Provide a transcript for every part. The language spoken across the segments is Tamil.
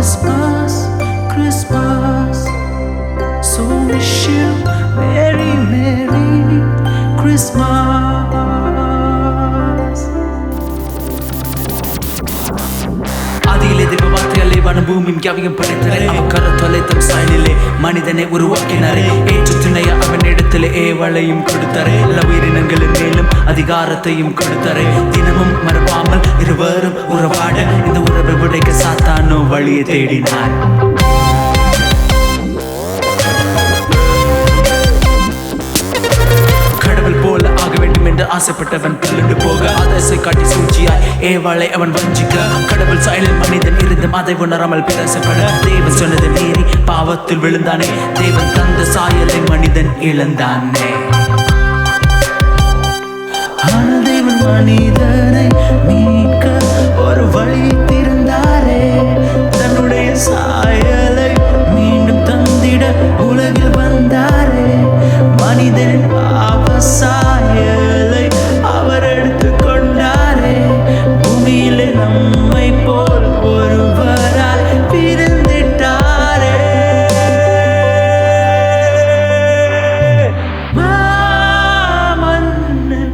Christmas, Christmas. So wish you Merry, Merry Christmas. ஆதியிலே தெய்வ வார்த்தைகளை வனபூமியும் யாவையும் படைத்தாரே. அவன் கரத்தொலை தம் சாயலிலே மனிதனை உருவாக்கினாரே. ஏற்று துணைய அவன் இடத்திலே ஏவளையும் கொடுத்தாரே. எல்லா உயிரினங்களின் மேலும் அதிகாரத்தையும் கொடுத்தாரே. தினமும் மறவாமல் இருவரும் உறவாட இந்த உறவை உடைக்க சாத்தானோ வழியை தேடினார். போல ஆக வேண்டும் என்று ஆசைப்பட்டவன் தள்ளிட்டு போக ஆதர்சை காட்டி சூழ்ச்சியாய் ஏவாளை அவன் வஞ்சிக்க கடவுள் சாயலில் மனிதன் இருந்தும் அதை உணராமல் பிரசப்பட தேவன் சொன்னதை மீறி பாவத்தில் விழுந்தானே. தேவன் தந்த சாயலை மனிதன் இழந்தானே. ஆனால் தேவன் மனிதனை மீட்க ஒரு வழி திறந்தாரே. தன்னுடைய சாயலை மீண்டும் தந்திட உலகில் வந்தாரே. மனிதனின் பாவ சாயலை அவர் எடுத்துக் கொண்டாரே. பூமியிலே நம்மை போல் ஒருவராய் பிறந்திட்டாரே. மாமன்னன்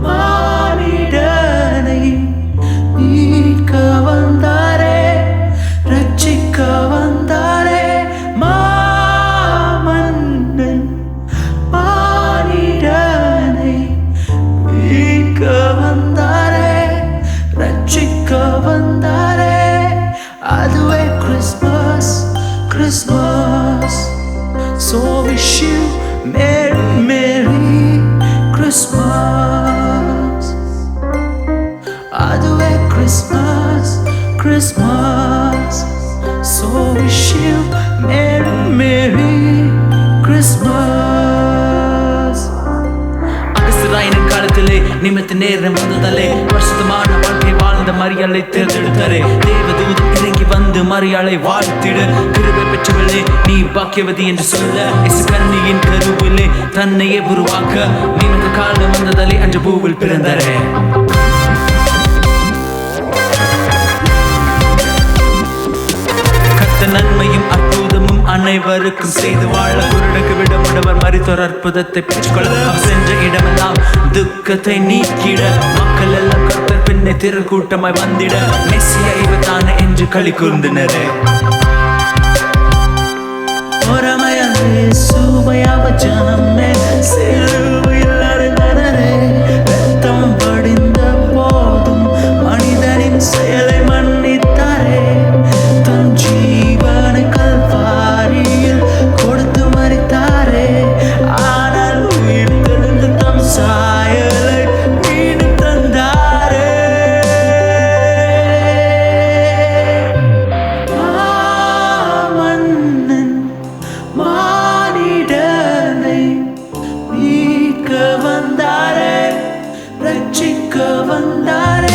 மானிடனை மீட்க வந்தாரே, ரட்சிக்க வந்தாரே. மாமன்னன் மானிடனை மீட்க வந்தாரே, ரட்சிக்க வந்தாரே. அதுவே Christmas, Christmas. So wish you Merry, Merry Christmas. அதுவே Christmas, Christmas. So wish you Merry, Merry Christmas. அகஸ்திராயனின் காலத்திலே நிமித்த நேரம் வந்ததாலே வருஷமான வாழ்க்கை வாழ்ந்த மரியாளை தேர்ந்தெடுத்தாரே. தேவதூதன் இறங்கி வந்து மரியாளை வாழ்த்திட கிருபை பெற்றவளே நீ பாக்கியவதி என்று சொல்ல இசுகன்னியின் கருவிலே தன்னையே உருவாக்க நிமித்த காலம் வந்ததாலே அன்று பூவில் பிறந்தாரே. நன்மையும் அற்புதமும் அனைவருக்கும் செய்து வாழ குருடக்கு விடமுடவர் மரித்தோர் அற்புதத்தை பெற்றுக்கொள்ள சென்ற இடமெல்லாம் துக்கத்தை நீக்கிட மக்கள் எல்லாம் கர்த்தர் பின்னை திருக்கூட்டமாய் வந்திட மெஸ்ஸியா இவர்தான என்று களி கூர்ந்தனரே. ஜனமே சிலுவையில் அறைந்தனரே. ரத்தம் வடிந்த போதும் மனிதனின் செயலை மன்னித்தாரே. தன் ஜீவனை கல்வாரியில் கொடுத்து மரித்தாரே. ஆனால் உயிர் தெழுந்து தம் சாயலை மீண்டும் தந்தாரே. மாமன்னன் மானிடனை மீட்க வந்தாரே, ரட்சிக்க வந்தாரே.